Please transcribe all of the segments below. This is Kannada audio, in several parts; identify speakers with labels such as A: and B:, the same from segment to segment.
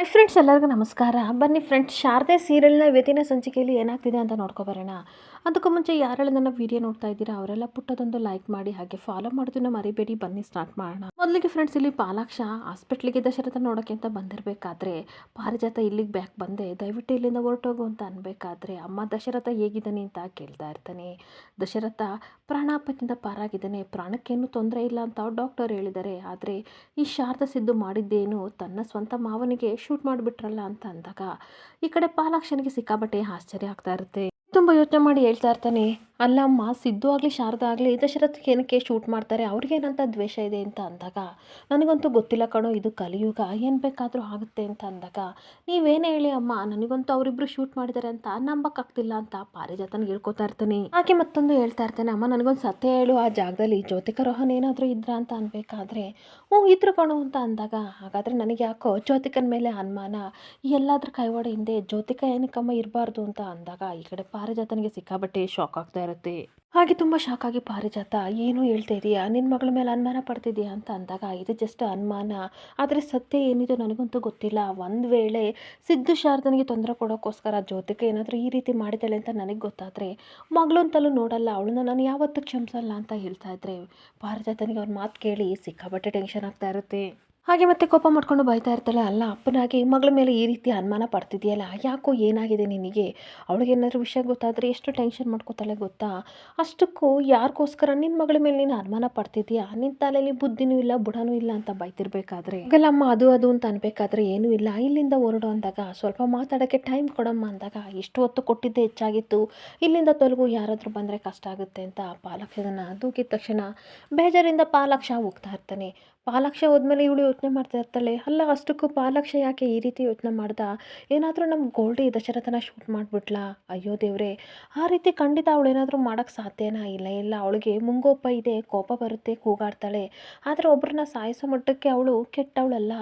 A: ಹಾಯ್ ಫ್ರೆಂಡ್ಸ್, ಎಲ್ಲರಿಗೂ ನಮಸ್ಕಾರ. ಬನ್ನಿ ಫ್ರೆಂಡ್ಸ್, ಶಾರದೆ ಸೀರಿಯಲ್ನ ಇವತ್ತಿನ ಸಂಚಿಕೆಯಲ್ಲಿ ಏನಾಗ್ತಿದೆ ಅಂತ ನೋಡ್ಕೊಬರೋಣ. ಅದಕ್ಕೂ ಮುಂಚೆ ಯಾರೆಲ್ಲ ನನ್ನ ವಿಡಿಯೋ ನೋಡ್ತಾ ಇದ್ದೀರಾ ಅವರೆಲ್ಲ ಪುಟ್ಟದೊಂದು ಲೈಕ್ ಮಾಡಿ, ಹಾಗೆ ಫಾಲೋ ಮಾಡೋದನ್ನ ಮರಿಬೇಡಿ. ಬನ್ನಿ ಸ್ಟಾರ್ಟ್ ಮಾಡೋಣ. ಮೊದಲಿಗೆ ಫ್ರೆಂಡ್ಸ್, ಇಲ್ಲಿ ಪಾಲಾಕ್ಷ ಹಾಸ್ಪಿಟ್ಲಿಗೆ ದಶರಥ ನೋಡೋಕ್ಕೆ ಅಂತ ಬಂದಿರಬೇಕಾದ್ರೆ ಪಾರಿಜಾತ ಇಲ್ಲಿಗೆ ಬ್ಯಾಕ್ ಬಂದೆ, ದಯವಿಟ್ಟು ಇಲ್ಲಿಂದ ಹೊರಟೋಗು ಅಂತ ಅನ್ಬೇಕಾದ್ರೆ ಅಮ್ಮ ದಶರಥ ಹೇಗಿದ್ದಾನೆ ಅಂತ ಕೇಳ್ತಾ ಇರ್ತಾನೆ. ದಶರಥ ಪ್ರಾಣಾಪಾಯದಿಂದ ಪಾರಾಗಿದ್ದಾನೆ, ಪ್ರಾಣಕ್ಕೇನು ತೊಂದರೆ ಇಲ್ಲ ಅಂತ ಡಾಕ್ಟರ್ ಹೇಳಿದ್ದಾರೆ. ಆದರೆ ಈ ಶಾರದಾ ಸಿದ್ದು ಮಾಡಿದ್ದೇನು, ತನ್ನ ಸ್ವಂತ ಮಾವನಿಗೆ ಶೂಟ್ ಮಾಡಿಬಿಟ್ರಲ್ಲ ಅಂತ ಅಂದಾಗ ಈ ಕಡೆ ಪಾಲಾಕ್ಷನಿಗೆ ಸಿಕ್ಕಾಬಟ್ಟೆ ಆಶ್ಚರ್ಯ ಆಗ್ತಾ ಇರುತ್ತೆ. ತುಂಬ ಯೋಚನೆ ಮಾಡಿ ಹೇಳ್ತಾ ಇರ್ತಾನೆ, ಅಲ್ಲಮ್ಮ, ಸಿದ್ದು ಆಗಲಿ ಶಾರದಾ ಆಗಲಿ ದಶರಥಕ್ಕೆ ಏನಕ್ಕೆ ಶೂಟ್ ಮಾಡ್ತಾರೆ, ಅವ್ರಿಗೇನಂತ ದ್ವೇಷ ಇದೆ ಅಂತ ಅಂದಾಗ ನನಗಂತೂ ಗೊತ್ತಿಲ್ಲ ಕಣೋ, ಇದು ಕಲಿಯುಗ, ಏನು ಬೇಕಾದರೂ ಆಗುತ್ತೆ ಅಂತ ಅಂದಾಗ ನೀವೇನೇ ಹೇಳಿ ಅಮ್ಮ, ನನಗಂತೂ ಅವರಿಬ್ರು ಶೂಟ್ ಮಾಡಿದ್ದಾರೆ ಅಂತ ನಂಬಕ್ಕಾಗ್ತಿಲ್ಲ ಅಂತ ಪಾರಿಜಾತನಿಗೆ ಹೇಳ್ಕೊತಾ ಇರ್ತಾನೆ. ಹಾಗೆ ಮತ್ತೊಂದು ಹೇಳ್ತಾ ಇರ್ತಾನೆ, ಅಮ್ಮ ನನಗೊಂದು ಸತ್ಯ ಹೇಳು, ಆ ಜಾಗದಲ್ಲಿ ಜ್ಯೋತಿಕಾ ರೋಹನ್ ಏನಾದರೂ ಇದ್ರ ಅಂತ ಅನ್ಬೇಕಾದ್ರೆ ಇದ್ರು ಕಣೋ ಅಂತ ಅಂದಾಗ, ಹಾಗಾದರೆ ನನಗೆ ಯಾಕೋ ಜ್ಯೋತಿಕನ ಮೇಲೆ ಅನುಮಾನ, ಎಲ್ಲಾದ್ರೂ ಕೈವಾಡ ಹಿಂದೆ ಜ್ಯೋತಿಕಾ ಏನಕ್ಕಮ್ಮ ಇರಬಾರ್ದು ಅಂತ ಅಂದಾಗ ಈ ಕಡೆ ಪಾರಿಜಾತನಿಗೆ ಸಿಕ್ಕಾಬಟ್ಟೆ ಶಾಕ್ ಆಗ್ತಾ ಇರುತ್ತೆ. ಹಾಗೆ ತುಂಬ ಶಾಕ್ ಆಗಿ ಪಾರಿಜಾತ, ಏನು ಹೇಳ್ತಾ ಇದೀಯಾ, ನಿನ್ನ ಮಗಳ ಮೇಲೆ ಅನುಮಾನ ಪಡ್ತಿದ್ಯಾ ಅಂತ ಅಂದಾಗ ಇದು ಜಸ್ಟ್ ಅನುಮಾನ, ಆದರೆ ಸತ್ಯ ಏನಿದೆ ನನಗಂತೂ ಗೊತ್ತಿಲ್ಲ. ಒಂದು ವೇಳೆ ಸಿದ್ದು ಶಾರದನಿಗೆ ತೊಂದರೆ ಕೊಡೋಕ್ಕೋಸ್ಕರ ಜ್ಯೋತಿಕಾ ಏನಾದರೂ ಈ ರೀತಿ ಮಾಡಿದ್ದಾಳೆ ಅಂತ ನನಗೆ ಗೊತ್ತಾದರೆ ಮಗಳು ಅಂತಲೂ ನೋಡಲ್ಲ, ಅವಳನ್ನ ನಾನು ಯಾವತ್ತೂ ಕ್ಷಮಿಸಲ್ಲ ಅಂತ ಹೇಳ್ತಾ ಇದ್ರೆ ಪಾರಿಜಾತನಿಗೆ ಅವ್ರ ಮಾತು ಕೇಳಿ ಸಿಕ್ಕಾಬಟ್ಟೆ ಟೆನ್ಷನ್ ಆಗ್ತಾ ಇರುತ್ತೆ. ಹಾಗೆ ಮತ್ತೆ ಕೋಪ ಮಾಡ್ಕೊಂಡು ಬೈತಾ ಇರ್ತಾಳೆ, ಅಲ್ಲ ಅಪ್ಪನಾಗಿ ಮಗಳ ಮೇಲೆ ಈ ರೀತಿ ಅನುಮಾನ ಪಡ್ತಿದೆಯಲ್ಲ, ಯಾಕೋ ಏನಾಗಿದೆ ನಿನಗೆ, ಅವಳಿಗೇನಾದ್ರೂ ವಿಷಯ ಗೊತ್ತಾದರೆ ಎಷ್ಟು ಟೆನ್ಷನ್ ಮಾಡ್ಕೋತಾಳೆ ಗೊತ್ತಾ, ಅಷ್ಟಕ್ಕೂ ಯಾರಿಗೋಸ್ಕರ ನಿನ್ನ ಮಗಳ ಮೇಲೆ ನೀನು ಅನುಮಾನ ಪಡ್ತಿದ್ಯಾ, ನಿನ್ನ ತಲೆಯಲ್ಲಿ ಬುದ್ಧಿನೂ ಇಲ್ಲ ಬುಡನೂ ಇಲ್ಲ ಅಂತ ಬೈತಿರ್ಬೇಕಾದ್ರೆ ಆಗಲ್ಲಮ್ಮ, ಅದು ಅಂತ ಅನ್ಬೇಕಾದ್ರೆ ಏನೂ ಇಲ್ಲ, ಇಲ್ಲಿಂದ ಹೊರಡು ಅಂದಾಗ ಸ್ವಲ್ಪ ಮಾತಾಡೋಕ್ಕೆ ಟೈಮ್ ಕೊಡಮ್ಮ ಅಂದಾಗ ಇಷ್ಟು ಹೊತ್ತು ಕೊಟ್ಟಿದ್ದೆ ಹೆಚ್ಚಾಗಿತ್ತು, ಇಲ್ಲಿಂದ ತೊಲಗು, ಯಾರಾದರೂ ಬಂದರೆ ಕಷ್ಟ ಆಗುತ್ತೆ ಅಂತ ಪಾಲಾಕ್ಷನ ದೂಕಿದ ತಕ್ಷಣ ಬೇಜಾರಿಂದ ಪಾಲಾಕ್ಷ ಹೋಗ್ತಾ ಇರ್ತಾನೆ. ಪಾಲಾಕ್ಷ ಹೋದ್ಮೇಲೆ ಇವಳು ಯೋಚನೆ ಮಾಡ್ತಾ ಇರ್ತಾಳೆ, ಅಲ್ಲ ಅಷ್ಟಕ್ಕೂ ಪಾಲಾಕ್ಷ ಯಾಕೆ ಈ ರೀತಿ ಯೋಚನೆ ಮಾಡ್ದ, ಏನಾದರೂ ನಮ್ಮ ಗೋಲ್ಡಿ ದಶರಥನ ಶೂಟ್ ಮಾಡಿಬಿಟ್ಲಾ, ಅಯ್ಯೋ ದೇವ್ರೆ, ಆ ರೀತಿ ಖಂಡಿತ ಅವಳೇನಾದರೂ ಮಾಡೋಕ್ಕೆ ಸಾಧ್ಯನಾ, ಇಲ್ಲ ಅವಳಿಗೆ ಮುಂಗೋಪ ಇದೆ, ಕೋಪ ಬರುತ್ತೆ, ಕೂಗಾಡ್ತಾಳೆ, ಆದರೆ ಒಬ್ಬರನ್ನ ಸಾಯಿಸೋ ಮಟ್ಟಕ್ಕೆ ಅವಳು ಕೆಟ್ಟವಳಲ್ಲ,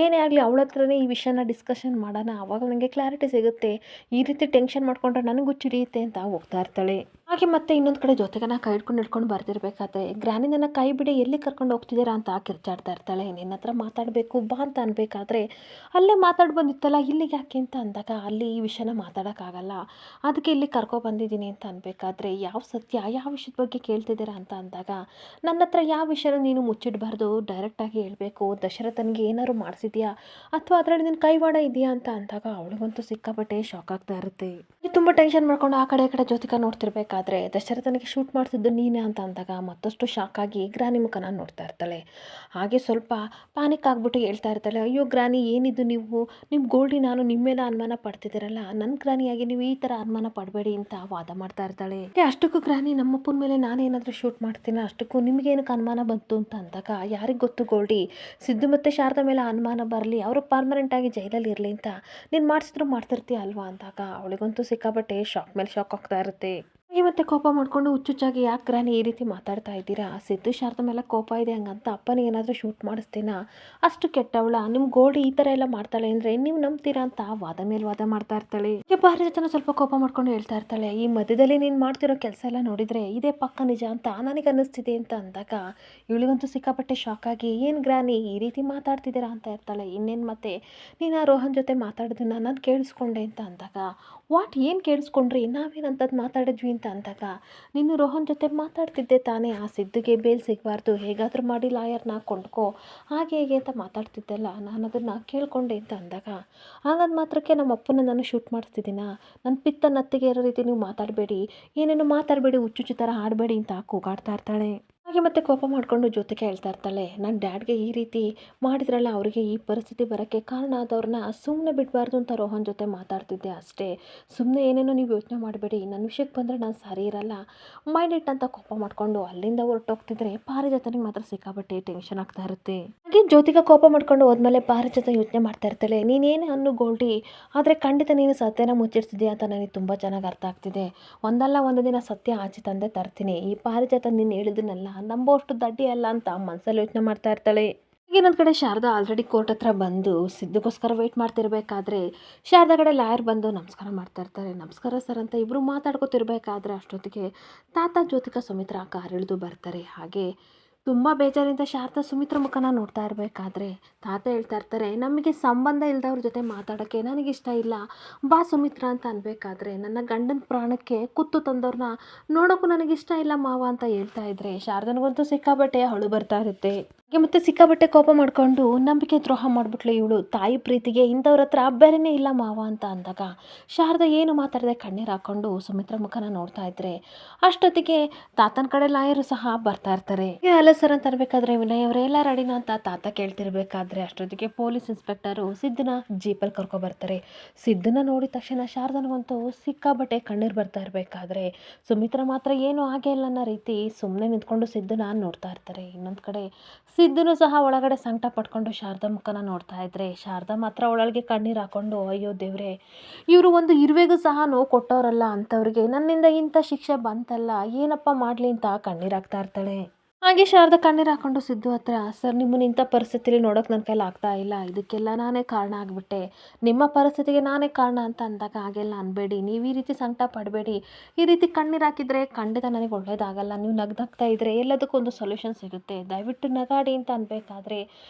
A: ಏನೇ ಆಗಲಿ ಅವಳ ಹತ್ರನೇ ಈ ವಿಷಯನ ಡಿಸ್ಕಷನ್ ಮಾಡೋಣ, ಆವಾಗ ನನಗೆ ಕ್ಲಾರಿಟಿ ಸಿಗುತ್ತೆ, ಈ ರೀತಿ ಟೆನ್ಷನ್ ಮಾಡ್ಕೊಂಡ್ರೆ ನನಗೂ ಚಿಡಿಯುತ್ತೆ ಅಂತ ಹೋಗ್ತಾ ಇರ್ತಾಳೆ. ಹಾಗೆ ಮತ್ತೆ ಇನ್ನೊಂದು ಕಡೆ ಜೊತೆಗನ ಕೈ ಹಿಡ್ಕೊಂಡು ಬರ್ತಿರ್ಬೇಕಾದ್ರೆ ಗ್ರಾನಿ ನನ್ನ ಕೈ ಬಿಡಿ, ಎಲ್ಲಿ ಕರ್ಕೊಂಡು ಹೋಗ್ತಿದ್ದೀರಾ ಅಂತ ಕಿರ್ಚಾಡ್ತಾ ಇರ್ತಾಳೆ. ನಿನ್ನ ಹತ್ರ ಮಾತಾಡಬೇಕು ಬಾ ಅಂತ ಅನ್ಬೇಕಾದ್ರೆ ಅಲ್ಲೇ ಮಾತಾಡಿ ಬಂದಿತ್ತಲ್ಲ ಇಲ್ಲಿಗೆ ಯಾಕೆ ಅಂತ ಅಂದಾಗ ಅಲ್ಲಿ ಈ ವಿಷಯನ ಮಾತಾಡೋಕ್ಕಾಗಲ್ಲ, ಅದಕ್ಕೆ ಇಲ್ಲಿ ಬಂದಿದ್ದೀನಿ ಅಂತ ಅನ್ಬೇಕಾದ್ರೆ ಯಾವ ಸತ್ಯ ಯಾವ ವಿಷಯದ ಬಗ್ಗೆ ಕೇಳ್ತಿದ್ದೀರಾ ಅಂತ ಅಂದಾಗ ನನ್ನ ಹತ್ರ ಯಾವ ವಿಷಯನ ನೀನು ಮುಚ್ಚಿಡಬಾರ್ದು, ಡೈರೆಕ್ಟಾಗಿ ಹೇಳಬೇಕು, ದಶರಥನಿಗೆ ಏನಾದ್ರು ಮಾಡಿಸಿದ್ಯಾ ಅಥವಾ ಅದರಲ್ಲಿ ನಿನ್ನ ಕೈವಾಡ ಇದೆಯಾ ಅಂತ ಅಂದಾಗ ಅವಳಿಗಂತೂ ಸಿಕ್ಕಾಪಟ್ಟೆ ಶಾಕ್ ಆಗ್ತಾ ಇರುತ್ತೆ. ತುಂಬ ಟೆನ್ಷನ್ ಮಾಡ್ಕೊಂಡು ಆ ಕಡೆ ಜೊತೆಗೆ ನೋಡ್ತಿರ್ಬೇಕಾದ್ರೆ ದಶರಥನಿಗೆ ಶೂಟ್ ಮಾಡ್ತಿದ್ದು ನೀನೇ ಅಂತ ಅಂದಾಗ ಮತ್ತಷ್ಟು ಶಾಕ್ ಆಗಿ ಗ್ರಾನಿ ಮುಖನ ನೋಡ್ತಾ ಇರ್ತಾಳೆ. ಹಾಗೆ ಸ್ವಲ್ಪ ಪ್ಯಾನಿಕ್ ಆಗಿಬಿಟ್ಟು ಹೇಳ್ತಾ ಇರ್ತಾಳೆ, ಅಯ್ಯೋ ಗ್ರಾನಿ, ಏನಿದ್ದು ನೀವು, ನಿಮ್ಮ ಗೋಲ್ಡಿ ನಾನು ನಿಮ್ಮ ಮೇಲೆ ಅನುಮಾನ ಪಡ್ತಿದ್ದೀರಲ್ಲ, ನನ್ನ ಗ್ರಾನಿಯಾಗಿ ನೀವು ಈ ಥರ ಅನುಮಾನ ಪಡಬೇಡಿ ಅಂತ ವಾದ ಮಾಡ್ತಾ ಇರ್ತಾಳೆ. ಅಷ್ಟಕ್ಕೂ ಗ್ರಾನಿ, ನಮ್ಮಪ್ಪನ ಮೇಲೆ ನಾನೇನಾದರೂ ಶೂಟ್ ಮಾಡ್ತೀನಿ, ಅಷ್ಟಕ್ಕೂ ನಿಮಗೇನಕ್ಕೆ ಅನುಮಾನ ಬಂತು ಅಂತ ಅಂದಾಗ ಯಾರಿಗೆ ಗೊತ್ತು ಗೋಲ್ಡಿ, ಸಿದ್ದು ಮತ್ತು ಶಾರದಾ ಮೇಲೆ ಅನುಮಾನ ಬರಲಿ, ಅವರು ಪರ್ಮನೆಂಟಾಗಿ ಜೈಲಲ್ಲಿ ಇರಲಿ ಅಂತ ನೀನು ಮಾಡಿಸಿದ್ರು ಮಾಡ್ತಿರ್ತೀಯ ಅಲ್ವಾ ಅಂದಾಗ ಅವಳಿಗಂತೂ ಸಿಕ್ಕಾಬಟ್ಟೆ ಶಾಕ್ ಮೇಲೆ ಶಾಕ್ ಆಗ್ತಾ ಇರುತ್ತೆ. ಹಾಗೆ ಮತ್ತೆ ಕೋಪ ಮಾಡ್ಕೊಂಡು ಹುಚ್ಚುಚ್ಚಾಗಿ, ಯಾಕೆ ಗ್ರಾನಿ ಈ ರೀತಿ ಮಾತಾಡ್ತಾ ಇದ್ದೀರಾ, ಸಿದ್ದು ಶಾರದಾ ಮೇಲೆ ಕೋಪ ಇದೆ ಹಂಗಂತ ಅಪ್ಪನಿಗೆ ಏನಾದರೂ ಶೂಟ್ ಮಾಡಿಸ್ತೀನಾ, ಅಷ್ಟು ಕೆಟ್ಟವಳ, ನಿಮ್ಮ ಗೋಲ್ಡಿ ಈ ಥರ ಎಲ್ಲ ಮಾಡ್ತಾಳೆ ಅಂದರೆ ನೀವು ನಂಬ್ತೀರಾ ಅಂತ ವಾದ ಮೇಲೆ ವಾದ ಮಾಡ್ತಾ ಇರ್ತಾಳೆ. ಹೀಗೆ ಪಾರಿಜಾತನ ಸ್ವಲ್ಪ ಕೋಪ ಮಾಡ್ಕೊಂಡು ಹೇಳ್ತಾ ಇರ್ತಾಳೆ, ಈ ಮಧ್ಯದಲ್ಲಿ ನೀನು ಮಾಡ್ತಿರೋ ಕೆಲಸ ಎಲ್ಲ ನೋಡಿದರೆ ಇದೇ ಪಕ್ಕ ನಿಜ ಅಂತ ನನಗೆ ಅನ್ನಿಸ್ತಿದೆ ಅಂತ ಅಂದಾಗ ಇವಳಿಗಂತೂ ಸಿಕ್ಕಾಪಟ್ಟೆ ಶಾಕ್ ಆಗಿ, ಏನು ಗ್ರಾನಿ ಈ ರೀತಿ ಮಾತಾಡ್ತಿದ್ದೀರಾ ಅಂತ ಇರ್ತಾಳೆ. ಇನ್ನೇನು ಮತ್ತೆ ನೀನು ಆ ರೋಹನ್ ಜೊತೆ ಮಾತಾಡೋದನ್ನ ನಾನು ಕೇಳಿಸ್ಕೊಂಡೆ ಅಂತ ಅಂದಾಗ, ವಾಟ್, ಏನು ಕೇಳಿಸ್ಕೊಂಡ್ರಿ, ನಾವೇನಂತದ್ದು ಮಾತಾಡಿದ್ವಿ ಅಂತ ಅಂದಾಗ, ನೀನು ರೋಹನ್ ಜೊತೆ ಮಾತಾಡ್ತಿದ್ದೆ ತಾನೇ, ಆ ಸಿದ್ದುಗೆ ಬೇಲ್ ಸಿಗಬಾರ್ದು, ಹೇಗಾದರೂ ಮಾಡಿ ಲಾಯರ್ನ ಕೊಂಡ್ಕೋ, ಹಾಗೆ ಹೇಗೆ ಅಂತ ಮಾತಾಡ್ತಿದ್ದೆಲ್ಲ, ನಾನು ಅದನ್ನು ಕೇಳ್ಕೊಂಡೆ ಅಂತ ಅಂದಾಗ, ಹಾಗಾದ ಮಾತ್ರಕ್ಕೆ ನಮ್ಮ ಅಪ್ಪನ ನಾನು ಶೂಟ್ ಮಾಡಿಸ್ತಿದ್ದೀನ, ನನ್ನ ಪಿತ್ತ ನತ್ತಿಗೆ ಇರೋ ರೀತಿ ನೀವು ಮಾತಾಡಬೇಡಿ, ಏನೇನು ಮಾತಾಡಬೇಡಿ, ಹುಚ್ಚುಚ್ಚು ಥರ ಆಡಬೇಡಿ ಅಂತ ಕೂಗಾಡ್ತಾ ಇರ್ತಾಳೆ. ಹಾಗೆ ಮತ್ತೆ ಕೋಪ ಮಾಡಿಕೊಂಡು ಜೊತೆಗೆ ಹೇಳ್ತಾ ಇರ್ತಾಳೆ, ನನ್ನ ಡ್ಯಾಡ್ಗೆ ಈ ರೀತಿ ಮಾಡಿದ್ರಲ್ಲ, ಅವರಿಗೆ ಈ ಪರಿಸ್ಥಿತಿ ಬರೋಕ್ಕೆ ಕಾರಣ ಆದವ್ರನ್ನ ಸುಮ್ಮನೆ ಬಿಡಬಾರ್ದು ಅಂತ ರೋಹನ್ ಜೊತೆ ಮಾತಾಡ್ತಿದ್ದೆ ಅಷ್ಟೇ, ಸುಮ್ಮನೆ ಏನೇನೋ ನೀವು ಯೋಚನೆ ಮಾಡಬೇಡಿ, ನನ್ನ ವಿಷಯಕ್ಕೆ ಬಂದರೆ ನಾನು ಸರಿ ಇರಲ್ಲ, ಮೈಂಡ್ ಇಟ್ ಅಂತ ಕೋಪ ಮಾಡಿಕೊಂಡು ಅಲ್ಲಿಂದ ಹೊರಟೋಗ್ತಿದ್ರೆ ಪಾರಿಜಾತನಿಗೆ ಮಾತ್ರ ಸಿಕ್ಕಾಬಟ್ಟೆ ಟೆನ್ಷನ್ ಆಗ್ತಾ ಇರುತ್ತೆ. ಹಾಗೆ ಜ್ಯೋತಿಕಾ ಕೋಪ ಮಾಡ್ಕೊಂಡು ಹೋದ್ಮೇಲೆ ಪಾರಿಜಾತ ಯೋಚನೆ ಮಾಡ್ತಾ ಇರ್ತಾಳೆ, ನೀನೇನೇ ಅನ್ನು ಗೋಲ್ಡಿ, ಆದರೆ ಖಂಡಿತ ನೀನು ಸತ್ಯನ ಮುಚ್ಚಿಡ್ತಿದ್ಯಾ ಅಂತ ನನಗೆ ತುಂಬ ಚೆನ್ನಾಗಿ ಅರ್ಥ ಆಗ್ತಿದೆ, ಒಂದಲ್ಲ ಒಂದು ದಿನ ಸತ್ಯ ಆಚೆ ತಂದೆ ತರ್ತೀನಿ, ಈ ಪಾರಿಜಾತ ನೀನು ಹೇಳಿದನ್ನೆಲ್ಲ ನಂಬೋಷ್ಟು ದಡ್ಡಿ ಅಲ್ಲ ಅಂತ ಮನಸ್ಸಲ್ಲಿ ಯೋಚನೆ ಮಾಡ್ತಾ ಇರ್ತಾಳೆ. ಇನ್ನೊಂದು ಕಡೆ ಶಾರದಾ ಆಲ್ರೆಡಿ ಕೋರ್ಟ್ ಹತ್ರ ಬಂದು ಸಿದ್ದುಗೋಸ್ಕರ ವೆಯ್ಟ್ ಮಾಡ್ತಿರ್ಬೇಕಾದ್ರೆ ಶಾರದಾ ಕಡೆ ಲಾಯರ್ ಬಂದು ನಮಸ್ಕಾರ ಮಾಡ್ತಾ ಇರ್ತಾರೆ. ನಮಸ್ಕಾರ ಸರ್ ಅಂತ ಇಬ್ಬರು ಮಾತಾಡ್ಕೊತಿರ್ಬೇಕಾದ್ರೆ ಅಷ್ಟೊತ್ತಿಗೆ ತಾತ ಜ್ಯೋತಿಕಾ ಸುಮಿತ್ರಾ ಕಾರ್ ಇಳಿದು ಬರ್ತಾರೆ. ಹಾಗೆ ತುಂಬ ಬೇಜಾರಿಂದ ಶಾರದಾ ಸುಮಿತ್ರ ಮುಖನ ನೋಡ್ತಾ ಇರಬೇಕಾದ್ರೆ ತಾತ ಹೇಳ್ತಾ ಇರ್ತಾರೆ, ನಮಗೆ ಸಂಬಂಧ ಇಲ್ದವ್ರ ಜೊತೆ ಮಾತಾಡೋಕ್ಕೆ ನನಗಿಷ್ಟ ಇಲ್ಲ ಬಾ ಸುಮಿತ್ರ ಅಂತ ಅನ್ಬೇಕಾದ್ರೆ, ನನ್ನ ಗಂಡನ ಪ್ರಾಣಕ್ಕೆ ಕುತ್ತು ತಂದವ್ರನ್ನ ನೋಡೋಕ್ಕೂ ನನಗಿಷ್ಟ ಇಲ್ಲ ಮಾವ ಅಂತ ಹೇಳ್ತಾ ಇದ್ರೆ ಶಾರದನಿಗಂತೂ ಸಿಕ್ಕಾಬಟ್ಟೆ ಅಳು ಬರ್ತಾ ಇರುತ್ತೆ. ಹಾಗೆ ಮತ್ತೆ ಸಿಕ್ಕಾಬಟ್ಟೆ ಕೋಪ ಮಾಡ್ಕೊಂಡು ನಂಬಿಕೆ ದ್ರೋಹ ಮಾಡ್ಬಿಟ್ಲು ಇವಳು. ತಾಯಿ ಪ್ರೀತಿಗೆ ಇಂಥವ್ರ ಹತ್ರ ಬೇರೆನೇ ಇಲ್ಲ ಮಾವ ಅಂತ ಅಂದಾಗ ಶಾರದಾ ಏನು ಮಾತಾಡದೆ ಕಣ್ಣೀರು ಹಾಕೊಂಡು ಸುಮಿತ್ರ ಮುಖನ ನೋಡ್ತಾ ಇದ್ರೆ ಅಷ್ಟೊತ್ತಿಗೆ ತಾತನ ಕಡೆ ಲಾಯರು ಸಹ ಬರ್ತಾ ಇರ್ತಾರೆ. ಅಲ್ಲ ಸರ್ ಅಂತ ಅನ್ಬೇಕಾದ್ರೆ ವಿನಯ್ ಅವರೆಲ್ಲ ರೆಡಿನ ಅಂತ ತಾತ ಕೇಳ್ತಿರ್ಬೇಕಾದ್ರೆ ಅಷ್ಟೊತ್ತಿಗೆ ಪೊಲೀಸ್ ಇನ್ಸ್ಪೆಕ್ಟರು ಸಿದ್ದನ ಜೀಪಲ್ಲಿ ಕರ್ಕೊ ಬರ್ತಾರೆ. ಸಿದ್ದನ ನೋಡಿದ ತಕ್ಷಣ ಶಾರದನಿಗಂತೂ ಸಿಕ್ಕಾಬಟ್ಟೆ ಕಣ್ಣೀರು ಬರ್ತಾ ಇರಬೇಕಾದ್ರೆ ಸುಮಿತ್ರ ಮಾತ್ರ ಏನು ಆಗೇ ಇಲ್ಲ ಅನ್ನೋ ರೀತಿ ಸುಮ್ಮನೆ ನಿಂತ್ಕೊಂಡು ಸಿದ್ದನ ನೋಡ್ತಾ ಇರ್ತಾರೆ. ಇನ್ನೊಂದು ಕಡೆ ಸಿದ್ದನು ಸಹ ಒಳಗಡೆ ಸಂಕಟ ಪಟ್ಕೊಂಡು ಶಾರದಾ ಮುಖನ ನೋಡ್ತಾ ಇದ್ರೆ ಶಾರದಾ ಮಾತ್ರ ಒಳಗೆ ಕಣ್ಣೀರು ಹಾಕೊಂಡು, ಅಯ್ಯೋ ದೇವ್ರೆ, ಇವರು ಒಂದು ಇರುವೆಗೂ ಸಹ ನೋವು ಕೊಟ್ಟವರಲ್ಲ, ಅಂಥವ್ರಿಗೆ ನನ್ನಿಂದ ಇಂಥ ಶಿಕ್ಷೆ ಬಂತಲ್ಲ, ಏನಪ್ಪ ಮಾಡಲಿ ಅಂತ ಕಣ್ಣೀರು ಹಾಕ್ತಾ ಇರ್ತಾಳೆ. ಹಾಗೆ ಶಾರದಾ ಕಣ್ಣೀರು ಹಾಕೊಂಡು ಸಿದ್ದು ಹತ್ರ, ಸರ್ ನಿಮ್ಮನ್ನ ಇಂಥ ಪರಿಸ್ಥಿತಿಲಿ ನೋಡೋಕೆ ನನ್ನ ಕೈಲಿ ಆಗ್ತಾ ಇಲ್ಲ, ಇದಕ್ಕೆಲ್ಲ ನಾನೇ ಕಾರಣ ಆಗಿಬಿಟ್ಟೆ, ನಿಮ್ಮ ಪರಿಸ್ಥಿತಿಗೆ ನಾನೇ ಕಾರಣ ಅಂತ ಅಂದಾಗ ಹಾಗೆಲ್ಲ ಅನ್ಬೇಡಿ, ನೀವು ಈ ರೀತಿ ಸಂಕಟ ಪಡಬೇಡಿ, ಈ ರೀತಿ ಕಣ್ಣೀರು ಹಾಕಿದರೆ ಖಂಡಿತ ನನಗೆ ಒಳ್ಳೇದಾಗಲ್ಲ, ನೀವು ನಗ್ನಗ್ತಾ ಇದ್ದರೆ ಎಲ್ಲದಕ್ಕೊಂದು ಸೊಲ್ಯೂಷನ್ ಸಿಗುತ್ತೆ, ದಯವಿಟ್ಟು ನಗಾಡಿ ಅಂತ ಅನ್ಬೇಕಾದ್ರೆ,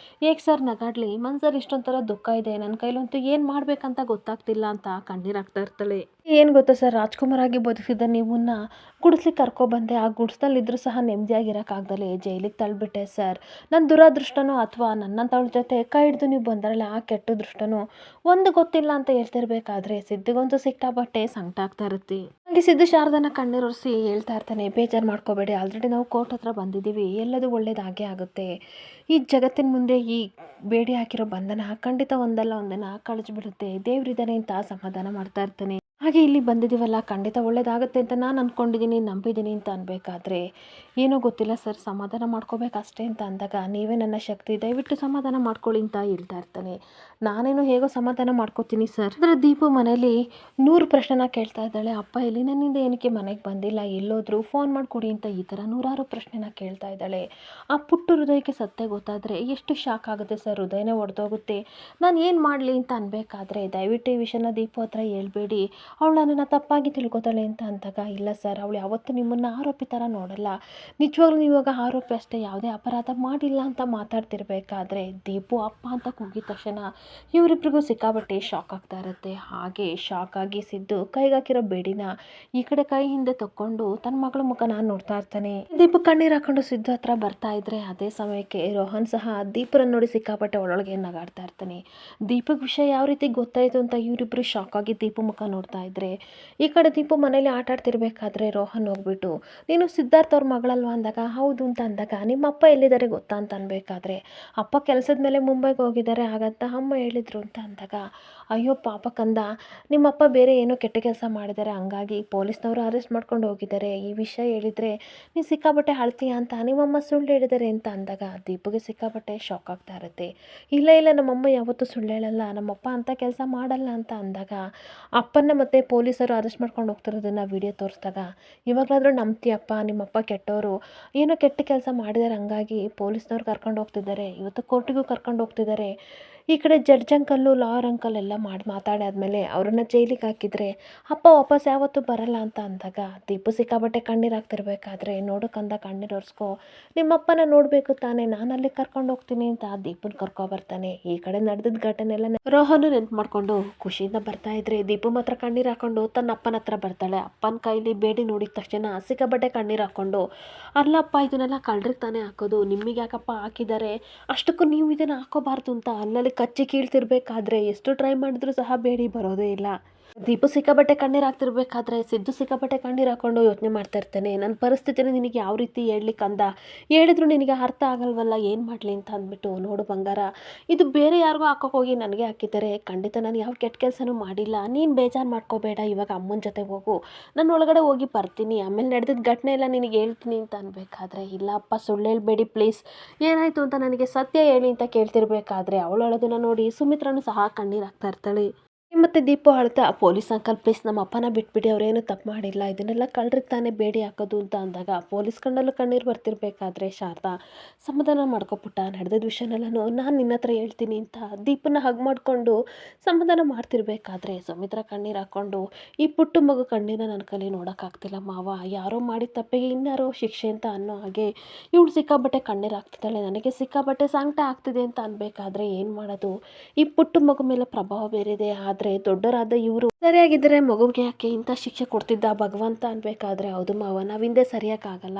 A: ಏಕೆ ಸರ್ ನಗಾಡ್ಲಿ, ಮನ್ಸಲ್ಲಿ ಇಷ್ಟೊಂಥರ ದುಃಖ ಇದೆ, ನನ್ನ ಕೈಲಂತೂ ಏನು ಮಾಡಬೇಕಂತ ಗೊತ್ತಾಗ್ತಿಲ್ಲ ಅಂತ ಕಣ್ಣೀರು ಹಾಕ್ತಾ ಇರ್ತಾಳೆ. ಏನು ಗೊತ್ತಾ ಸರ್, ರಾಜ್ಕುಮಾರ್ ಆಗಿ ಬದುಕಿದ್ದ ನೀವನ್ನ ಗುಡಿಸ್ಲಿಕ್ಕೆ ಕರ್ಕೊಬಂದೆ, ಆ ಗುಡಿಸ್ದಲ್ಲಿದ್ದರೂ ಸಹ ನೆಮ್ಮದಿಯಾಗಿರೋಕ್ಕಾಗ್ದಲೇ ಜೈಲಿಗೆ ತಳ್ಳಿಬಿಟ್ಟೆ ಸರ್, ನನ್ನ ದುರಾದೃಷ್ಟನೋ ಅಥವಾ ನನ್ನಂಥವ್ಳ ಜೊತೆ ಕೈ ಹಿಡಿದು ನೀವು ಬಂದರಲ್ಲ ಆ ಕೆಟ್ಟ ದೃಷ್ಟನೋ ಒಂದು ಗೊತ್ತಿಲ್ಲ ಅಂತ ಹೇಳ್ತಿರ್ಬೇಕಾದ್ರೆ ಸಿದ್ಧಿಗಂತೂ ಸಿಕ್ಕಾಪಟ್ಟೆ ಸಂಕಟ ಆಗ್ತಾ ಇರುತ್ತೆ. ಹಾಗೆ ಸಿದ್ದು ಶಾರದನ ಕಣ್ಣೀರೊರೆಸಿ ಹೇಳ್ತಾ ಇರ್ತಾನೆ, ಬೇಜಾರು ಮಾಡ್ಕೋಬೇಡಿ, ಆಲ್ರೆಡಿ ನಾವು ಕೋರ್ಟ್ ಹತ್ರ ಬಂದಿದ್ದೀವಿ, ಎಲ್ಲದೂ ಒಳ್ಳೇದಾಗೇ ಆಗುತ್ತೆ, ಈ ಜಗತ್ತಿನ ಮುಂದೆ ಈ ಬೇಡಿ ಹಾಕಿರೋ ಬಂಧನ ಖಂಡಿತ ಒಂದಲ್ಲ ಒಂದಿನ ಕಳಚಿಬಿಡುತ್ತೆ, ದೇವ್ರಿದ್ದಾನೆ ಅಂತ ಸಮಾಧಾನ ಮಾಡ್ತಾ ಇರ್ತಾನೆ. ಹಾಗೆ ಇಲ್ಲಿ ಬಂದಿದ್ದೀವಲ್ಲ ಖಂಡಿತ ಒಳ್ಳೇದಾಗುತ್ತೆ ಅಂತ ನಾನು ಅಂದ್ಕೊಂಡಿದ್ದೀನಿ, ನಂಬಿದ್ದೀನಿ ಅಂತ ಅನ್ಬೇಕಾದ್ರೆ ಏನೋ ಗೊತ್ತಿಲ್ಲ ಸರ್, ಸಮಾಧಾನ ಮಾಡ್ಕೋಬೇಕಷ್ಟೇ ಅಂತ ಅಂದಾಗ, ನೀವೇ ನನ್ನ ಶಕ್ತಿ, ದಯವಿಟ್ಟು ಸಮಾಧಾನ ಮಾಡ್ಕೊಳ್ಳಿ ಅಂತ ಹೇಳ್ತಾ ಇರ್ತಾನೆ. ನಾನೇನು ಹೇಗೋ ಸಮಾಧಾನ ಮಾಡ್ಕೋತೀನಿ ಸರ್. ಅಂದರೆ ದೀಪು ಮನೇಲಿ 100 ಪ್ರಶ್ನೆನ ಕೇಳ್ತಾ ಇದ್ದಾಳೆ, ಅಪ್ಪ ಎಲ್ಲಿ, ನನ್ನಿಂದ ಏನಕ್ಕೆ ಮನೆಗೆ ಬಂದಿಲ್ಲ, ಎಲ್ಲೋದ್ರು, ಫೋನ್ ಮಾಡಿಕೊಡಿ ಅಂತ ಈ ಥರ 100 ಪ್ರಶ್ನೆನ ಕೇಳ್ತಾ ಇದ್ದಾಳೆ. ಆ ಪುಟ್ಟ ಹೃದಯಕ್ಕೆ ಸತ್ಯ ಗೊತ್ತಾದರೆ ಎಷ್ಟು ಶಾಕ್ ಆಗುತ್ತೆ ಸರ್, ಹೃದಯನೇ ಒಡೆದೋಗುತ್ತೆ, ನಾನು ಏನು ಮಾಡಲಿ ಅಂತ ಅನ್ಬೇಕಾದ್ರೆ ದಯವಿಟ್ಟು ಈ ವಿಷಯನ ದೀಪು ಹತ್ರ ಹೇಳ್ಬೇಡಿ, ಅವಳು ನನ್ನನ್ನು ತಪ್ಪಾಗಿ ತಿಳ್ಕೊತಾಳೆ ಅಂತ ಅಂದಾಗ, ಇಲ್ಲ ಸರ್, ಅವಳು ಯಾವತ್ತೂ ನಿಮ್ಮನ್ನು ಆರೋಪಿ ಥರ ನೋಡಲ್ಲ, ನಿಜವಾಗ್ಲೂ ನೀವು ಇವಾಗ ಆರೋಪಿ ಅಷ್ಟೇ, ಯಾವುದೇ ಅಪರಾಧ ಮಾಡಿಲ್ಲ ಅಂತ ಮಾತಾಡ್ತಿರ್ಬೇಕಾದ್ರೆ ದೀಪು ಅಪ್ಪ ಅಂತ ಕೂಗಿದ ತಕ್ಷಣ ಇವರಿಬ್ರಿಗೂ ಸಿಕ್ಕಾಬಟ್ಟೆ ಶಾಕ್ ಆಗ್ತಾ ಇರುತ್ತೆ. ಹಾಗೆ ಶಾಕ್ ಆಗಿ ಸಿದ್ದು ಕೈಗಾಕಿರೋ ಬೇಡಿನ ಈ ಕಡೆ ಕೈ ಹಿಂದೆ ತಕ್ಕೊಂಡು ತನ್ನ ಮಗಳ ಮುಖನ ನೋಡ್ತಾ ಇರ್ತಾನೆ. ದೀಪು ಕಣ್ಣೀರು ಹಾಕೊಂಡು ಸಿದ್ದು ಹತ್ರ ಬರ್ತಾ ಇದ್ರೆ ಅದೇ ಸಮಯಕ್ಕೆ ರೋಹನ್ ಸಹ ದೀಪರನ್ನು ನೋಡಿ ಸಿಕ್ಕಾಪಟ್ಟೆ ಒಳಗೆ ನಗಾಡ್ತಾ ಇರ್ತಾನೆ. ದೀಪಕ್ ವಿಷಯ ಯಾವ ರೀತಿ ಗೊತ್ತಾಯಿತು ಅಂತ ಇವರಿಬ್ರು ಶಾಕ್ ಆಗಿ ದೀಪು ಮುಖ ನೋಡ್ತಾ ಇದ್ರೆ ಈ ಕಡೆ ದೀಪು ಮನೇಲಿ ಆಟ ಆಡ್ತಿರ್ಬೇಕಾದ್ರೆ ರೋಹನ್ ಹೋಗ್ಬಿಟ್ಟು, ನೀನು ಸಿದ್ಧಾರ್ಥ ಅವ್ರ ಮಗಳಲ್ವಾ ಅಂದಾಗ, ಹೌದು ಅಂತ ಅಂದಾಗ, ನಿಮ್ಮ ಅಪ್ಪ ಎಲ್ಲಿದ್ದಾರೆ ಗೊತ್ತಾ ಅಂತ ಅನ್ಬೇಕಾದ್ರೆ, ಅಪ್ಪ ಕೆಲಸದ ಮೇಲೆ ಮುಂಬೈಗೆ ಹೋಗಿದ್ದಾರೆ ಹಾಗಂತ ಅಮ್ಮ ಹೇಳಿದ್ರು ಅಂತ ಅಂದಾಗ, ಅಯ್ಯೋ ಪಾಪ ಕಂದ, ನಿಮ್ಮಪ್ಪ ಬೇರೆ ಏನೋ ಕೆಟ್ಟ ಕೆಲಸ ಮಾಡಿದ್ದಾರೆ, ಹಂಗಾಗಿ ಪೊಲೀಸ್ನವರು ಅರೆಸ್ಟ್ ಮಾಡ್ಕೊಂಡು ಹೋಗಿದ್ದಾರೆ, ಈ ವಿಷಯ ಹೇಳಿದರೆ ನೀನು ಸಿಕ್ಕಾಬಟ್ಟೆ ಅಳ್ತೀಯ ಅಂತ ನಿಮ್ಮಮ್ಮ ಸುಳ್ಳು ಹೇಳಿದ್ದಾರೆ ಅಂತ ಅಂದಾಗ ದೀಪುಗೆ ಸಿಕ್ಕಾಬಟ್ಟೆ ಶಾಕ್ ಆಗ್ತಾ ಇರುತ್ತೆ. ಇಲ್ಲ ಇಲ್ಲ, ನಮ್ಮಮ್ಮ ಯಾವತ್ತೂ ಸುಳ್ಳು ಹೇಳಲ್ಲ, ನಮ್ಮಪ್ಪ ಅಂಥ ಕೆಲಸ ಮಾಡಲ್ಲ ಅಂತ ಅಂದಾಗ ಅಪ್ಪನ್ನ ಮತ್ತೆ ಪೊಲೀಸರು ಅರೆಸ್ಟ್ ಮಾಡ್ಕೊಂಡು ಹೋಗ್ತಿರೋದನ್ನ ವಿಡಿಯೋ ತೋರಿಸಿದಾಗ, ಇವಾಗಲಾದರೂ ನಂಬ್ತೀಯಪ್ಪ, ನಿಮ್ಮಪ್ಪ ಕೆಟ್ಟವರು, ಏನೋ ಕೆಟ್ಟ ಕೆಲಸ ಮಾಡಿದ್ದಾರೆ, ಹಂಗಾಗಿ ಪೊಲೀಸ್ನವ್ರು ಕರ್ಕೊಂಡು ಹೋಗ್ತಿದ್ದಾರೆ, ಇವತ್ತು ಕೋರ್ಟಿಗೂ ಕರ್ಕೊಂಡು ಹೋಗ್ತಿದ್ದಾರೆ, ಈ ಕಡೆ ಜಡ್ಜ್ ಅಂಕಲ್ಲು ಲಾಯರ್ ಅಂಕಲ್ ಎಲ್ಲ ಮಾತಾಡಾದ್ಮೇಲೆ ಅವ್ರನ್ನ ಜೈಲಿಗೆ ಹಾಕಿದರೆ ಅಪ್ಪ ವಾಪಸ್ ಯಾವತ್ತೂ ಬರಲ್ಲ ಅಂತ ಅಂದಾಗ ದೀಪು ಸಿಕ್ಕಾಬಟ್ಟೆ ಕಣ್ಣೀರು ಹಾಕ್ತಿರ್ಬೇಕಾದ್ರೆ, ನೋಡೋಕ್ಕಂದ ಕಣ್ಣೀರು ಒರೆಸ್ಕೊ, ನಿಮ್ಮಪ್ಪನ ನೋಡಬೇಕು ತಾನೇ, ನಾನು ಅಲ್ಲಿ ಕರ್ಕೊಂಡು ಹೋಗ್ತೀನಿ ಅಂತ ದೀಪನ ಕರ್ಕೊಬರ್ತಾನೆ. ಈ ಕಡೆ ನಡೆದಿದ್ದ ಘಟನೆ ಎಲ್ಲ ರೋಹನ್ ನೆನ್ಪು ಮಾಡ್ಕೊಂಡು ಖುಷಿಯಿಂದ ಬರ್ತಾ ಇದ್ರೆ ದೀಪು ಮಾತ್ರ ಕಣ್ಣೀರು ಹಾಕೊಂಡು ತನ್ನ ಅಪ್ಪನ ಹತ್ರ ಬರ್ತಾಳೆ. ಅಪ್ಪನ ಕೈಲಿ ಬೇಡಿ ನೋಡಿದ ತಕ್ಷಣ ಸಿಕ್ಕಾಬಟ್ಟೆ ಕಣ್ಣೀರು ಹಾಕೊಂಡು, ಅಲ್ಲಪ್ಪ ಇದನ್ನೆಲ್ಲ ಕಳ್ರಿಗೆ ತಾನೇ ಹಾಕೋದು, ನಿಮಗೆ ಯಾಕಪ್ಪ ಹಾಕಿದ್ದಾರೆ, ಅಷ್ಟಕ್ಕೂ ನೀವು ಇದನ್ನು ಹಾಕೋಬಾರ್ದು ಅಂತ ಅಲ್ಲಲ್ಲಿ ಕಚ್ಚಿ ಕೀಳ್ತಿರ್ಬೇಕಾದ್ರೆ ಎಷ್ಟು ಟ್ರೈ ಮಾಡಿದ್ರೂ ಸಹ ಬೇಡಿ ಬರೋದೇ ಇಲ್ಲ. ದೀಪು ಸಿಕ್ಕಾಬಟ್ಟೆ ಕಣ್ಣೀರು ಹಾಕ್ತಿರ್ಬೇಕಾದ್ರೆ ಸಿದ್ದು ಸಿಕ್ಕಾಬಟ್ಟೆ ಕಣ್ಣೀರು ಹಾಕೊಂಡು ಯೋಚನೆ ಮಾಡ್ತಾ ಇರ್ತಾನೆ, ನನ್ನ ಪರಿಸ್ಥಿತಿನ ನಿನಗೆ ಯಾವ ರೀತಿ ಹೇಳ್ಲಿಕ್ಕೆ ಅಂದ, ಹೇಳಿದ್ರು ನಿನಗೆ ಅರ್ಥ ಆಗಲ್ವಲ್ಲ, ಏನು ಮಾಡಲಿ ಅಂತ ಅಂದ್ಬಿಟ್ಟು, ನೋಡು ಬಂಗಾರ, ಇದು ಬೇರೆ ಯಾರಿಗೂ ಹಾಕೋಕೆ ಹೋಗಿ ನನಗೆ ಹಾಕಿದ್ದಾರೆ, ಖಂಡಿತ ನಾನು ಯಾವ ಕೆಟ್ಟ ಕೆಲಸನೂ ಮಾಡಿಲ್ಲ, ನೀನು ಬೇಜಾರು ಮಾಡ್ಕೋಬೇಡ, ಇವಾಗ ಅಮ್ಮನ ಜೊತೆ ಹೋಗು, ನಾನು ಒಳಗಡೆ ಹೋಗಿ ಬರ್ತೀನಿ, ಆಮೇಲೆ ನಡೆದಿದ್ದ ಘಟನೆ ಎಲ್ಲ ನಿನಗೆ ಹೇಳ್ತೀನಿ ಅಂತ ಅನ್ಬೇಕಾದ್ರೆ, ಇಲ್ಲ ಅಪ್ಪ ಸುಳ್ಳು ಹೇಳ್ಬೇಡಿ ಪ್ಲೀಸ್, ಏನಾಯಿತು ಅಂತ ನನಗೆ ಸತ್ಯ ಹೇಳಿ ಅಂತ ಕೇಳ್ತಿರ್ಬೇಕಾದ್ರೆ ಅವಳು ಅಳೋದನ್ನ ನೋಡಿ ಸುಮಿತ್ರನು ಸಹ ಕಣ್ಣೀರು ಹಾಕ್ತಾ ಇರ್ತಾಳೆ. ಮತ್ತು ದೀಪು ಅಳ್ತಾ ಪೊಲೀಸ್ ಅಂಕಲ್ ಪ್ಲೀಸ್ ನಮ್ಮ ಅಪ್ಪನ ಬಿಟ್ಬಿಡಿ, ಅವರೇನು ತಪ್ಪು ಮಾಡಿಲ್ಲ, ಇದನ್ನೆಲ್ಲ ಕಳ್ರಿಗೆ ತಾನೇ ಬೇಡಿ ಹಾಕೋದು ಅಂತ ಅಂದಾಗ ಪೊಲೀಸ್ ಕಣ್ಣಲ್ಲೂ ಕಣ್ಣೀರು ಬರ್ತಿರ್ಬೇಕಾದ್ರೆ ಶಾರದಾ ಸಮಾಧಾನ ಮಾಡ್ಕೊಪುಟ್ಟ, ನಡೆದಿದ್ದ ವಿಷಯನೆಲ್ಲನೂ ನಾನು ನಿನ್ನ ಹತ್ರ ಹೇಳ್ತೀನಿ ಅಂತ ದೀಪನ ಹಗ್ ಮಾಡಿಕೊಂಡು ಸಮಾಧಾನ ಮಾಡ್ತಿರ್ಬೇಕಾದ್ರೆ ಸುಮಿತ್ರಾ ಕಣ್ಣೀರು ಹಾಕ್ಕೊಂಡು ಈ ಪುಟ್ಟ ಮಗು ಕಣ್ಣೀರನ್ನ ನನ್ನ ಕೈಲಿ ನೋಡೋಕ್ಕಾಗ್ತಿಲ್ಲ ಮಾವ, ಯಾರೋ ಮಾಡಿದ ತಪ್ಪಿಗೆ ಇನ್ಯಾರೋ ಶಿಕ್ಷೆ ಅಂತ ಅನ್ನೋ ಹಾಗೆ ಇವಳು ಸಿಕ್ಕಾಬಟ್ಟೆ ಕಣ್ಣೀರು ಹಾಕ್ತಿದ್ದಾಳೆ, ನನಗೆ ಸಿಕ್ಕಾಬಟ್ಟೆ ಸಂಕಟ ಆಗ್ತಿದೆ ಅಂತ ಅನ್ಬೇಕಾದ್ರೆ ಏನು ಮಾಡೋದು, ಈ ಪುಟ್ಟ ಮಗು ಮೇಲೆ ಪ್ರಭಾವ ಬೇರಿದೆ. ಆದರೆ ದೊಡ್ಡವರಾದ ಇವರು ಸರಿಯಾಗಿದ್ದರೆ ಮಗುಗೆ ಯಾಕೆ ಇಂಥ ಶಿಕ್ಷೆ ಕೊಡ್ತಿದ್ದ ಭಗವಂತ ಅನ್ಬೇಕಾದ್ರೆ ಹೌದು ಮಾವ, ನಾವು ಹಿಂದೆ ಸರಿಯೋಕ್ಕಾಗಲ್ಲ,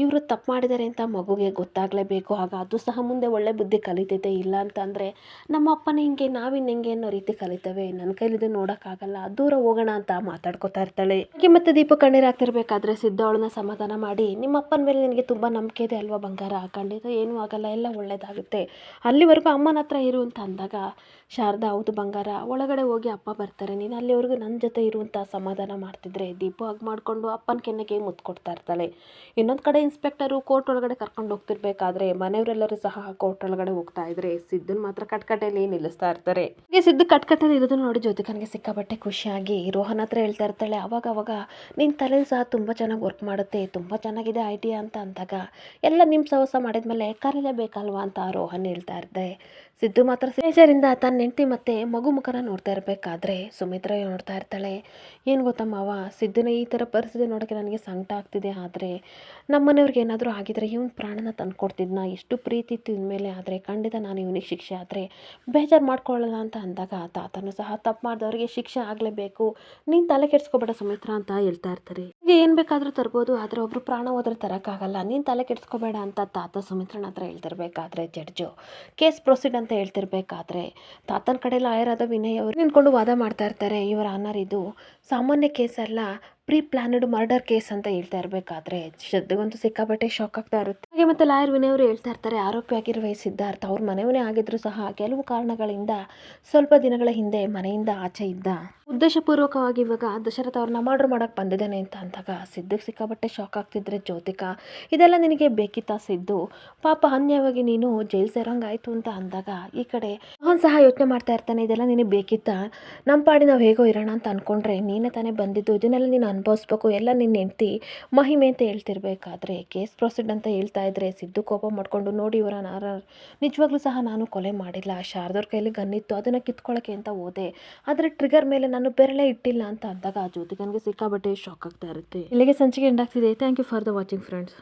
A: ಇವರು ತಪ್ಪು ಮಾಡಿದ್ದಾರೆ ಅಂತ ಮಗುಗೆ ಗೊತ್ತಾಗಲೇಬೇಕು, ಆಗ ಅದು ಸಹ ಮುಂದೆ ಒಳ್ಳೆ ಬುದ್ಧಿ ಕಲಿತೈತೆ, ಇಲ್ಲ ಅಂತಂದರೆ ನಮ್ಮ ಅಪ್ಪನ ಹಿಂಗೆ ನಾವಿನ್ನು ಹೆಂಗೆ ಅನ್ನೋ ರೀತಿ ಕಲಿತವೆ, ನನ್ನ ಕೈಲಿದು ನೋಡೋಕ್ಕಾಗಲ್ಲ, ದೂರ ಹೋಗೋಣ ಅಂತ ಮಾತಾಡ್ಕೊತಾ ಇರ್ತಾಳೆ. ಹಾಗೆ ಮತ್ತೆ ದೀಪ ಕಣ್ಣೀರು ಆಗ್ತಿರ್ಬೇಕಾದ್ರೆ ಸಿದ್ಧ ಅವಳನ್ನ ಸಮಾಧಾನ ಮಾಡಿ, ನಿಮ್ಮ ಅಪ್ಪನ ಮೇಲೆ ನಿನಗೆ ತುಂಬ ನಂಬಿಕೆ ಇದೆ ಅಲ್ವಾ ಬಂಗಾರ, ಖಂಡಿತ ಏನೂ ಆಗಲ್ಲ, ಎಲ್ಲ ಒಳ್ಳೇದಾಗುತ್ತೆ, ಅಲ್ಲಿವರೆಗೂ ಅಮ್ಮನ ಹತ್ರ ಇರು ಅಂತ ಅಂದಾಗ ಶಾರದಾ ಹೌದು ಬಂಗಾರ, ಒಳಗಡೆ ಹೋಗಿ ಅಪ್ಪ ಬರ್ತಾರೆ, ನೀನು ಅಲ್ಲಿವರೆಗೂ ನನ್ನ ಜೊತೆ ಇರುವಂಥ ಸಮಾಧಾನ ಮಾಡ್ತಿದ್ರೆ ದೀಪು ಹಗ್ ಮಾಡಿಕೊಂಡು ಅಪ್ಪನ ಕೆನ್ನೆಗೆ ಮುತ್ತು ಕೊಡ್ತಾ ಇರ್ತಾಳೆ. ಇನ್ನೊಂದು ಕಡೆ ಇನ್ಸ್ಪೆಕ್ಟರು ಕೋರ್ಟ್ ಒಳಗಡೆ ಕರ್ಕೊಂಡು ಹೋಗ್ತಿರ್ಬೇಕಾದ್ರೆ ಮನೆಯವರೆಲ್ಲರೂ ಸಹ ಕೋರ್ಟ್ ಒಳಗಡೆ ಹೋಗ್ತಾ ಇದ್ರೆ ಸಿದ್ದನ್ ಮಾತ್ರ ಕಟ್ಕಟೆಯಲ್ಲಿ ನಿಲ್ಲಿಸ್ತಾ ಇರ್ತಾರೆ. ಹಾಗೆ ಸಿದ್ದು ಕಟ್ಕಟೆಯಲ್ಲಿ ಇರೋದನ್ನ ನೋಡಿ ಜ್ಯೋತಿಕನಿಗೆ ಸಿಕ್ಕಾಬಟ್ಟೆ ಖುಷಿಯಾಗಿ ರೋಹನ್ ಹತ್ರ ಹೇಳ್ತಾ ಇರ್ತಾಳೆ, ಅವಾಗ ನಿನ್ನ ತಲೆ ಸಹ ತುಂಬ ಚೆನ್ನಾಗಿ ವರ್ಕ್ ಮಾಡುತ್ತೆ, ತುಂಬ ಚೆನ್ನಾಗಿದೆ ಐಡಿಯಾ ಅಂತ ಅಂದಾಗ ಎಲ್ಲ ನಿಮ್ಮ ಸಹವಾಸ ಮಾಡಿದ್ಮೇಲೆ ಕರೀಲೇಬೇಕಲ್ವಾ ಅಂತ ರೋಹನ್ ಹೇಳ್ತಾ ಇರ್ತಾರೆ. ಸಿದ್ದು ಮಾತ್ರ ಬೇಜಾರಿಂದ ತನ್ನ ಹೆಂಡತಿ ಮತ್ತೆ ಮಗು ಮುಖನ ನೋಡ್ತಾ ಇರಬೇಕಾದ್ರೆ ಸುಮಿತ್ರಾ ನೋಡ್ತಾ ಇರ್ತಾಳೆ. ಏನು ಗೊತ್ತಾ ಮಾವ, ಸಿದ್ದನ ಈ ಥರ ಪರಿಸ್ಥಿತಿ ನೋಡೋಕ್ಕೆ ನನಗೆ ಸಂಕಟ ಆಗ್ತಿದೆ, ಆದರೆ ನಮ್ಮ ಮನೆಯವ್ರಿಗೆ ಏನಾದರೂ ಆಗಿದ್ರೆ ಇವನು ಪ್ರಾಣನ ತಂದುಕೊಡ್ತಿದ್ನ, ಎಷ್ಟು ಪ್ರೀತಿ ಇತ್ತು ಇನ್ಮೇಲೆ, ಆದರೆ ಖಂಡಿತ ನಾನು ಇವನಿಗೆ ಶಿಕ್ಷೆ ಆದರೆ ಬೇಜಾರು ಮಾಡ್ಕೊಳ್ಳಲ್ಲ ಅಂತ ಅಂದಾಗ ತಾತನೂ ಸಹ ತಪ್ಪು ಮಾಡಿದವ್ರಿಗೆ ಶಿಕ್ಷೆ ಆಗಲೇಬೇಕು, ನೀನು ತಲೆ ಕೆಡಿಸ್ಕೊಬೇಡ ಸುಮಿತ್ರಾ ಅಂತ ಹೇಳ್ತಾ ಇರ್ತಾರೆ. ಈಗ ಏನು ಬೇಕಾದರೂ ತರ್ಬೋದು, ಆದರೆ ಒಬ್ಬರು ಪ್ರಾಣ ಹೋದ್ರೆ ತರೋಕ್ಕಾಗಲ್ಲ, ನೀನು ತಲೆ ಕೆಡಿಸ್ಕೊಬೇಡ ಅಂತ ತಾತ ಸುಮಿತ್ರನ ಹತ್ರ ಹೇಳ್ತಿರ್ಬೇಕಾದ್ರೆ ಜಡ್ಜು ಕೇಸ್ ಪ್ರೊಸೀಡ್ ಅಂತ ಹೇಳ್ತಿರ್ಬೇಕಾದ್ರೆ ತಾತನ ಕಡೆ ಲಾಯರ್ ವಿನಯ್ ಅವರು ನಿಂತ್ಕೊಂಡು ವಾದ ಮಾಡ್ತಾ ಇರ್ತಾರೆ. ಇವರ ಆನರ್ ಇದು ಸಾಮಾನ್ಯ ಕೇಸ್ ಅಲ್ಲ, ಪ್ರೀ ಪ್ಲಾನ್ಡ್ ಮರ್ಡರ್ ಕೇಸ್ ಅಂತ ಹೇಳ್ತಾ ಇರಬೇಕಾದ್ರೆ ಶ್ರದ್ಧೆಗಂತೂ ಸಿಕ್ಕಾಬಟ್ಟೆ ಶಾಕ್ ಆಗ್ತಾ ಇರುತ್ತೆ. ಹಾಗೆ ಮತ್ತೆ ಲಾಯರ್ ವಿನಯ್ ಅವರು ಹೇಳ್ತಾ ಇರ್ತಾರೆ, ಆರೋಪಿಯಾಗಿರುವ ಸಿದ್ಧಾರ್ಥ ಅವ್ರ ಮನೆಯವನೇ ಆಗಿದ್ರು ಸಹ ಕೆಲವು ಕಾರಣಗಳಿಂದ ಸ್ವಲ್ಪ ದಿನಗಳ ಹಿಂದೆ ಮನೆಯಿಂದ ಆಚೆ ಇದ್ದ, ಉದ್ದೇಶಪೂರ್ವಕವಾಗಿ ಇವಾಗ ದಶರಥ ಅವ್ರನ್ನ ಮರ್ಡರ್ ಮಾಡಕ್ಕೆ ಬಂದಿದ್ದಾನೆ ಅಂತ ಅಂದಾಗ ಸಿದ್ಧಕ್ಕೆ ಸಿಕ್ಕಾಬಟ್ಟೆ ಶಾಕ್ ಆಗ್ತಿದ್ರೆ ಜ್ಯೋತಿಕಾ ಇದೆಲ್ಲ ನಿನಗೆ ಬೇಕಿತ್ತಾ ಸಿದ್ದು, ಪಾಪ ಅನ್ಯವಾಗಿ ನೀನು ಜೈಲ್ ಸೇರೋಂಗಾಯ್ತು ಅಂತ ಅಂದಾಗ ಈ ಕಡೆ ಅವನು ಸಹ ಯೋಚನೆ ಮಾಡ್ತಾ ಇರ್ತಾನೆ, ಇದೆಲ್ಲ ನಿನಗೆ ಬೇಕಿತ್ತಾ, ನಮ್ಮ ಪಾಡಿ ನಾವು ಹೇಗೋ ಇರೋಣ ಅಂತ ಅಂದ್ಕೊಂಡ್ರೆ ನೀನೇ ತಾನೇ ಬಂದಿದ್ದು, ಇದನ್ನೆಲ್ಲ ನೀನು ಅನುಭವಿಸ್ಬೇಕು, ಎಲ್ಲ ನಿನ್ನ ಹೆಂಡ್ತಿ ಮಹಿಮೆ ಅಂತ ಹೇಳ್ತಿರ್ಬೇಕಾದ್ರೆ ಕೇಸ್ ಪ್ರೊಸೀಡ್ ಅಂತ ಹೇಳ್ತಾ ಇದ್ರೆ ಸಿದ್ದು ಕೋಪ ಮಾಡ್ಕೊಂಡು, ನೋಡಿ ಇವರ ನಿಜವಾಗ್ಲೂ ಸಹ ನಾನು ಕೊಲೆ ಮಾಡಿಲ್ಲ, ಶಾರದವ್ರ ಕೈಲಿ ಗನ್ನಿತ್ತು ಅದನ್ನು ಕಿತ್ಕೊಳ್ಳೋಕ್ಕೆ ಅಂತ ಹೋದೆ, ಆದರೆ ಟ್ರಿಗರ್ ಮೇಲೆ ನಾನು ಬೆರಳೇ ಇಟ್ಟಿಲ್ಲ ಅಂತ ಅಂದಾಗ ಜ್ಯೋತಿಕನಿಗೆ ಸಿಕ್ಕಾಬಟ್ಟೆ ಶಾಕ್ ಆಗ್ತಾ ಇರುತ್ತೆ. ಇಲ್ಲಿಗೆ ಸಂಚಿಕೆ ಎಂಡ್ ಆಗ್ತಿದೆ. Thank you for the watching friends.